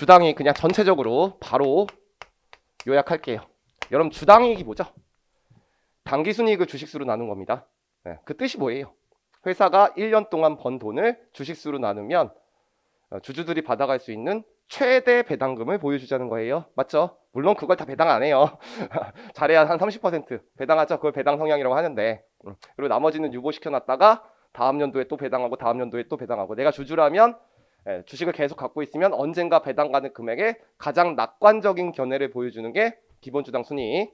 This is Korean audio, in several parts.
주당이익 그냥 전체적으로 바로 요약할게요. 여러분 주당이익이 뭐죠? 당기순이익을 주식수로 나눈 겁니다. 네, 그 뜻이 뭐예요? 회사가 1년 동안 번 돈을 주식수로 나누면 주주들이 받아갈 수 있는 최대 배당금을 보여주자는 거예요. 맞죠? 물론 그걸 다 배당 안 해요. 잘해야 한 30% 배당하죠. 그걸 배당 성향이라고 하는데 그리고 나머지는 유보시켜놨다가 다음 연도에 또 배당하고 다음 연도에 또 배당하고 내가 주주라면 주식을 계속 갖고 있으면 언젠가 배당 가는 금액에 가장 낙관적인 견해를 보여주는 게 기본주당 순이익.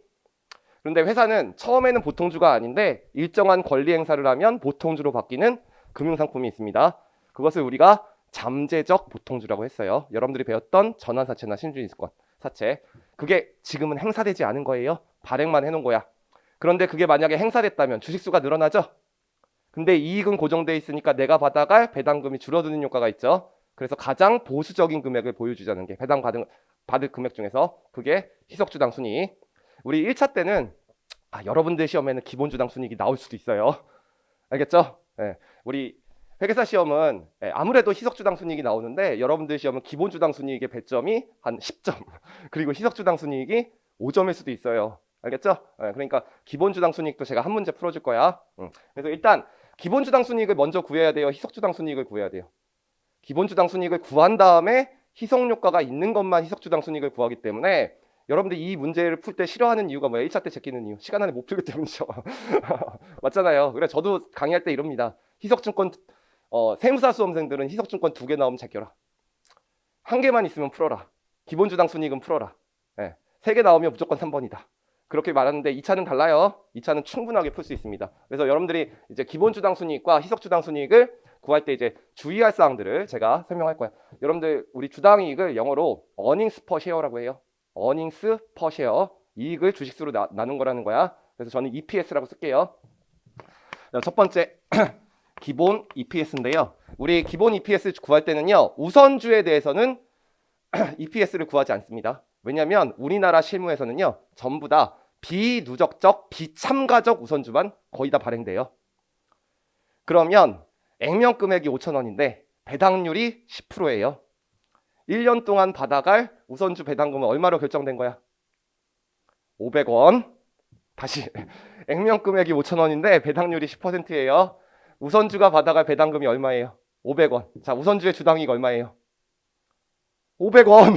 그런데 회사는 처음에는 보통주가 아닌데 일정한 권리 행사를 하면 보통주로 바뀌는 금융상품이 있습니다. 그것을 우리가 잠재적 보통주라고 했어요. 여러분들이 배웠던 전환사채나 신주인권 사채. 그게 지금은 행사되지 않은 거예요. 발행만 해놓은 거야. 그런데 그게 만약에 행사됐다면 주식수가 늘어나죠. 근데 이익은 고정돼 있으니까 내가 받아갈 배당금이 줄어드는 효과가 있죠. 그래서 가장 보수적인 금액을 보여주자는 게 배당 받을 금액 중에서 그게 희석주당 순이익. 우리 1차 때는 여러분들 시험에는 기본주당 순이익이 나올 수도 있어요. 알겠죠? 우리 회계사 시험은 아무래도 희석주당 순이익이 나오는데 여러분들 시험은 기본주당 순이익의 배점이 한 10점 그리고 희석주당 순이익이 5점일 수도 있어요. 알겠죠? 그러니까 기본주당 순이익도 제가 한 문제 풀어줄 거야. 그래서 일단 기본주당 순이익을 먼저 구해야 돼요? 희석주당 순이익을 구해야 돼요? 기본주당 순이익을 구한 다음에 희석효과가 있는 것만 희석주당 순이익을 구하기 때문에 여러분들 이 문제를 풀 때 싫어하는 이유가 뭐예요? 1차 때 제끼는 이유. 시간 안에 못 풀기 때문이죠. 맞잖아요. 그래 저도 강의할 때 이럽니다. 희석증권 세무사 수험생들은 희석증권 2개 나오면 제껴라. 1개만 있으면 풀어라. 기본주당 순이익은 풀어라. 3개 나오면 무조건 3번이다. 그렇게 말하는데 2차는 달라요. 2차는 충분하게 풀 수 있습니다. 그래서 여러분들이 이제 기본주당 순이익과 희석주당 순이익을 구할 때 이제 주의할 사항들을 제가 설명할 거예요. 여러분들 우리 주당이익을 영어로 earnings per share라고 해요. earnings per share. 이익을 주식수로 나눈 거라는 거야. 그래서 저는 EPS라고 쓸게요. 첫 번째 기본 EPS인데요. 우리 기본 EPS 구할 때는요. 우선주에 대해서는 EPS를 구하지 않습니다. 왜냐하면 우리나라 실무에서는요. 전부 다 비누적적, 비참가적 우선주만 거의 다 발행돼요. 그러면 액면 금액이 5,000원인데 배당률이 10%예요. 1년 동안 받아갈 우선주 배당금은 얼마로 결정된 거야? 500원. 다시 액면 금액이 5,000원인데 배당률이 10%예요. 우선주가 받아갈 배당금이 얼마예요? 500원. 자, 우선주의 주당이익 얼마예요? 500원.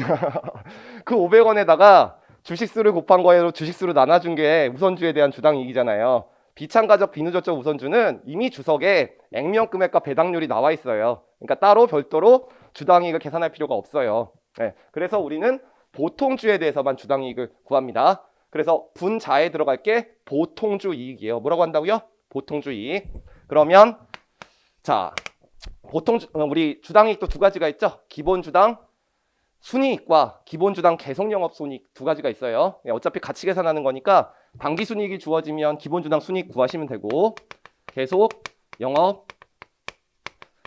그 500원에다가 주식수를 곱한 거예요. 주식수로 나눠준 게 우선주에 대한 주당이익이잖아요. 비참가적 비누적적 우선주는 이미 주석에 액면 금액과 배당률이 나와 있어요. 그러니까 따로 별도로 주당이익을 계산할 필요가 없어요. 그래서 우리는 보통주에 대해서만 주당이익을 구합니다. 그래서 분자에 들어갈 게 보통주 이익이에요. 뭐라고 한다고요? 보통주 이익. 그러면 자, 우리 주당이익도 두 가지가 있죠. 기본주당 순이익과 기본주당 계속영업손익 두 가지가 있어요. 어차피 같이 계산하는 거니까 당기순이익이 주어지면 기본주당 순이익 구하시면 되고 계속영업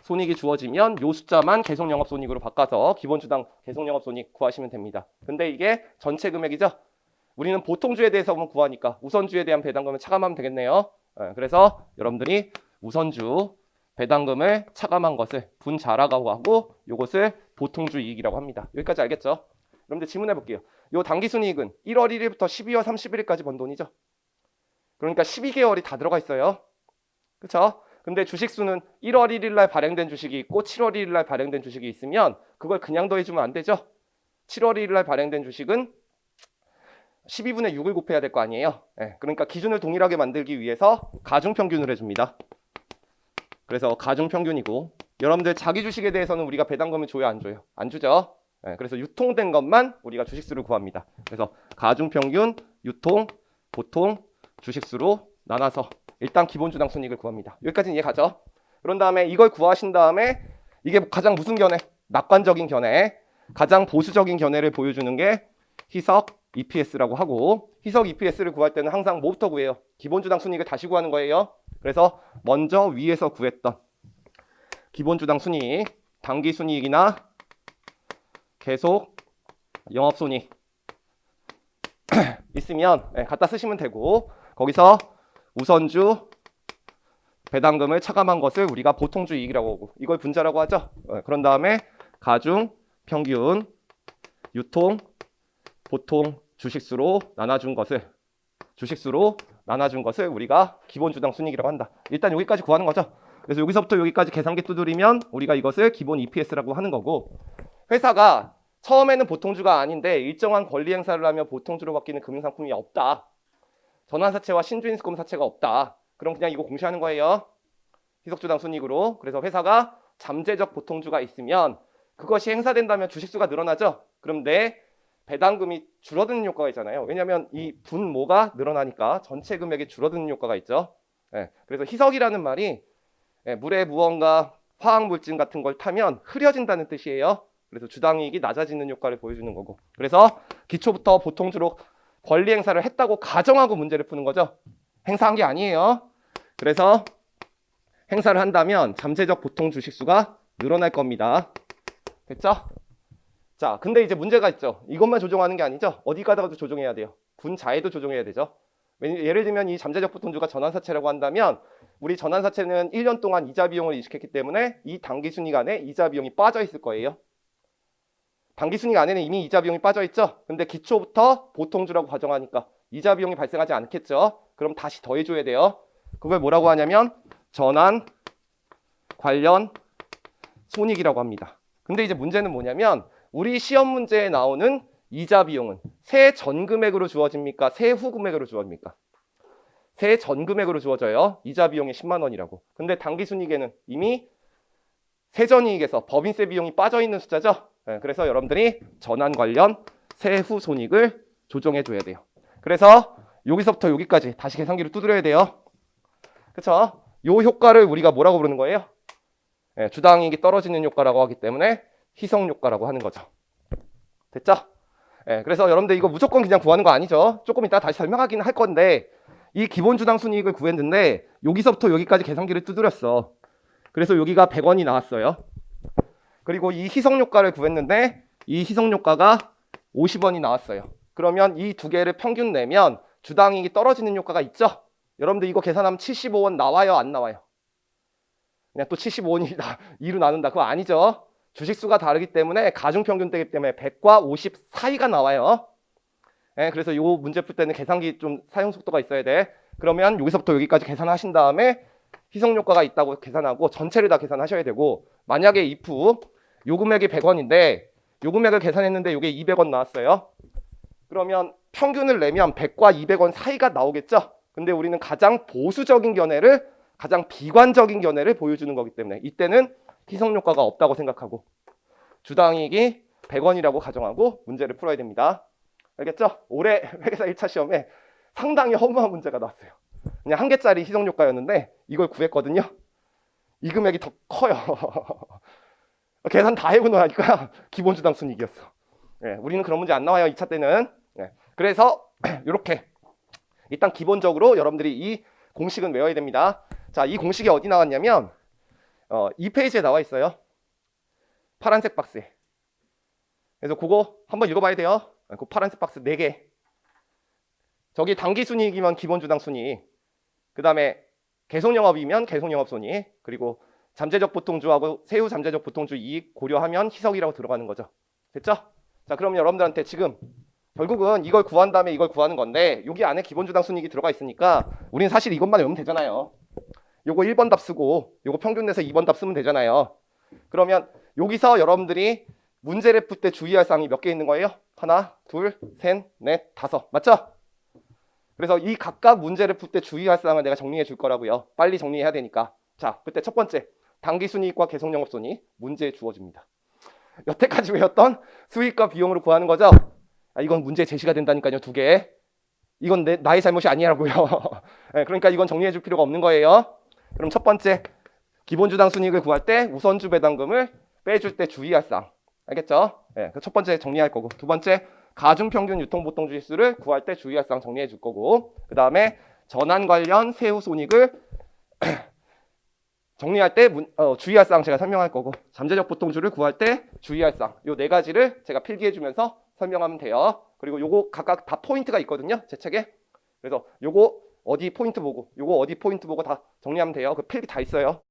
손익이 주어지면 요 숫자만 계속영업손익으로 바꿔서 기본주당 계속영업손익 구하시면 됩니다. 근데 이게 전체 금액이죠. 우리는 보통주에 대해서만 구하니까 우선주에 대한 배당금을 차감하면 되겠네요. 그래서 여러분들이 우선주 배당금을 차감한 것을 분자라고 하고 요것을 보통주 이익이라고 합니다. 여기까지 알겠죠? 여러분들 질문해 볼게요. 요 당기순이익은 1월 1일부터 12월 31일까지 번 돈이죠. 그러니까 12개월이 다 들어가 있어요. 그렇죠? 근데 주식수는 1월 1일 날 발행된 주식이 있고 7월 1일 날 발행된 주식이 있으면 그걸 그냥 더해주면 안 되죠. 7월 1일 날 발행된 주식은 12분의 6을 곱해야 될 거 아니에요. 그러니까 기준을 동일하게 만들기 위해서 가중평균을 해줍니다. 그래서 가중평균이고 여러분들 자기 주식에 대해서는 우리가 배당금을 줘요 안 줘요? 안 주죠. 그래서 유통된 것만 우리가 주식수를 구합니다. 그래서 가중평균, 유통, 보통, 주식수로 나눠서 일단 기본주당 순이익을 구합니다. 여기까지는 이해가죠? 그런 다음에 이걸 구하신 다음에 이게 가장 무슨 견해? 낙관적인 견해, 가장 보수적인 견해를 보여주는 게 희석 EPS라고 하고 희석 EPS를 구할 때는 항상 뭐부터 구해요? 기본주당 순이익을 다시 구하는 거예요. 그래서 먼저 위에서 구했던 기본주당 순이익, 당기순이익이나 계속 영업손익 있으면 갖다 쓰시면 되고 거기서 우선주 배당금을 차감한 것을 우리가 보통주 이익이라고 하고 이걸 분자라고 하죠. 그런 다음에 가중 평균 유통 보통 주식수로 나눠준 것을 우리가 기본 주당 순이익이라고 한다. 일단 여기까지 구하는 거죠. 그래서 여기서부터 여기까지 계산기 두드리면 우리가 이것을 기본 EPS라고 하는 거고, 회사가 처음에는 보통주가 아닌데 일정한 권리 행사를 하며 보통주로 바뀌는 금융상품이 없다. 전환사채와 신주인수검사채가 없다. 그럼 그냥 이거 공시하는 거예요. 희석주당 순이익으로. 그래서 회사가 잠재적 보통주가 있으면 그것이 행사된다면 주식수가 늘어나죠. 그럼 내 배당금이 줄어드는 효과가 있잖아요. 왜냐하면 이 분모가 늘어나니까 전체 금액이 줄어드는 효과가 있죠. 그래서 희석이라는 말이 물에 무언가 화학물질 같은 걸 타면 흐려진다는 뜻이에요. 그래서 주당이익이 낮아지는 효과를 보여주는 거고, 그래서 기초부터 보통주로 권리 행사를 했다고 가정하고 문제를 푸는 거죠. 행사한 게 아니에요. 그래서 행사를 한다면 잠재적 보통 주식수가 늘어날 겁니다. 됐죠? 자, 근데 이제 문제가 있죠. 이것만 조정하는 게 아니죠. 어디 가다가도 조정해야 돼요. 분자에도 조정해야 되죠. 예를 들면 이 잠재적 보통주가 전환사채라고 한다면 우리 전환사채는 1년 동안 이자 비용을 인식했기 때문에 이 당기순이익 안에 이자 비용이 빠져 있을 거예요. 당기순이익 안에는 이미 이자 비용이 빠져 있죠. 근데 기초부터 보통주라고 가정하니까 이자 비용이 발생하지 않겠죠. 그럼 다시 더해줘야 돼요. 그걸 뭐라고 하냐면 전환 관련 손익이라고 합니다. 근데 이제 문제는 뭐냐면 우리 시험 문제에 나오는 이자 비용은 세전 금액으로 주어집니까? 세후 금액으로 주어집니까? 세전 금액으로 주어져요. 이자 비용이 10만 원이라고. 근데 당기순이익에는 이미 세전이익에서 법인세 비용이 빠져 있는 숫자죠. 그래서 여러분들이 전환 관련 세후 손익을 조정해 줘야 돼요. 그래서 여기서부터 여기까지 다시 계산기를 두드려야 돼요. 그렇죠? 요 효과를 우리가 뭐라고 부르는 거예요? 주당이익이 떨어지는 효과라고 하기 때문에 희석 효과라고 하는 거죠. 됐죠? 그래서 여러분들 이거 무조건 그냥 구하는 거 아니죠. 조금 이따 다시 설명하기는 할 건데 이 기본 주당 순이익을 구했는데 여기서부터 여기까지 계산기를 두드렸어. 그래서 여기가 100원이 나왔어요. 그리고 이 희석 효과를 구했는데 이 희석 효과가 50원이 나왔어요. 그러면 이 두 개를 평균 내면 주당이익이 떨어지는 효과가 있죠. 여러분들 이거 계산하면 75원 나와요, 안 나와요? 그냥 또 75원이 2로 나눈다. 그거 아니죠. 주식수가 다르기 때문에 가중평균 되기 때문에 100과 50 사이가 나와요. 그래서 이 문제 풀 때는 계산기 좀 사용 속도가 있어야 돼. 그러면 여기서부터 여기까지 계산하신 다음에 희석 효과가 있다고 계산하고 전체를 다 계산하셔야 되고, 만약에 if 요 금액이 100원인데 요 금액을 계산했는데 요게 200원 나왔어요. 그러면 평균을 내면 100과 200원 사이가 나오겠죠. 근데 우리는 가장 보수적인 견해를, 가장 비관적인 견해를 보여주는 거기 때문에 이때는 희석 효과가 없다고 생각하고 주당이익이 100원이라고 가정하고 문제를 풀어야 됩니다. 알겠죠? 올해 회계사 1차 시험에 상당히 허무한 문제가 나왔어요. 그냥 한 개짜리 희석 효과였는데 이걸 구했거든요. 이 금액이 더 커요. 계산 다 해고 나니까 기본 주당 순이익이었어. 우리는 그런 문제 안 나와요, 2차 때는. 그래서 이렇게 일단 기본적으로 여러분들이 이 공식은 외워야 됩니다. 자, 이 공식이 어디 나왔냐면 2페이지에 나와 있어요. 파란색 박스에. 그래서 그거 한번 읽어봐야 돼요. 그 파란색 박스 4개. 저기 당기순이익이면 기본주당 순이익, 그 다음에 계속영업이면 계속영업 순이익, 그리고 잠재적 보통주하고 세후 잠재적 보통주 이익 고려하면 희석이라고 들어가는 거죠. 됐죠? 자, 그럼 여러분들한테 지금 결국은 이걸 구한 다음에 이걸 구하는 건데 여기 안에 기본주당 순이익이 들어가 있으니까 우리는 사실 이것만 외우면 되잖아요. 요거 1번 답 쓰고 요거 평균 내서 2번 답 쓰면 되잖아요. 그러면 여기서 여러분들이 문제를 풀 때 주의할 사항이 몇 개 있는 거예요? 하나, 둘, 셋, 넷, 다섯. 맞죠? 그래서 이 각각 문제를 풀 때 주의할 사항을 내가 정리해 줄 거라고요. 빨리 정리해야 되니까. 자, 그때 첫 번째, 당기순이익과 계속영업손익 문제에 주어집니다. 여태까지 외웠던 수익과 비용으로 구하는 거죠. 이건 문제 제시가 된다니까요, 2개. 이건 나의 잘못이 아니라고요. 그러니까 이건 정리해 줄 필요가 없는 거예요. 그럼 첫 번째, 기본주당 순이익을 구할 때 우선주 배당금을 빼줄 때 주의할 사항. 알겠죠? 그 첫 번째 정리할 거고, 두 번째, 가중평균 유통보통주식수를 구할 때 주의할 사항 정리해 줄 거고, 그 다음에 전환 관련 세후 손익을 정리할 때 주의할 사항 제가 설명할 거고, 잠재적 보통주를 구할 때 주의할 사항, 요 4가지를 제가 필기해 주면서 설명하면 돼요. 그리고 요거 각각 다 포인트가 있거든요, 제 책에. 그래서 요거 어디 포인트 보고 요거 어디 포인트 보고 다 정리하면 돼요. 그 필기 다 있어요.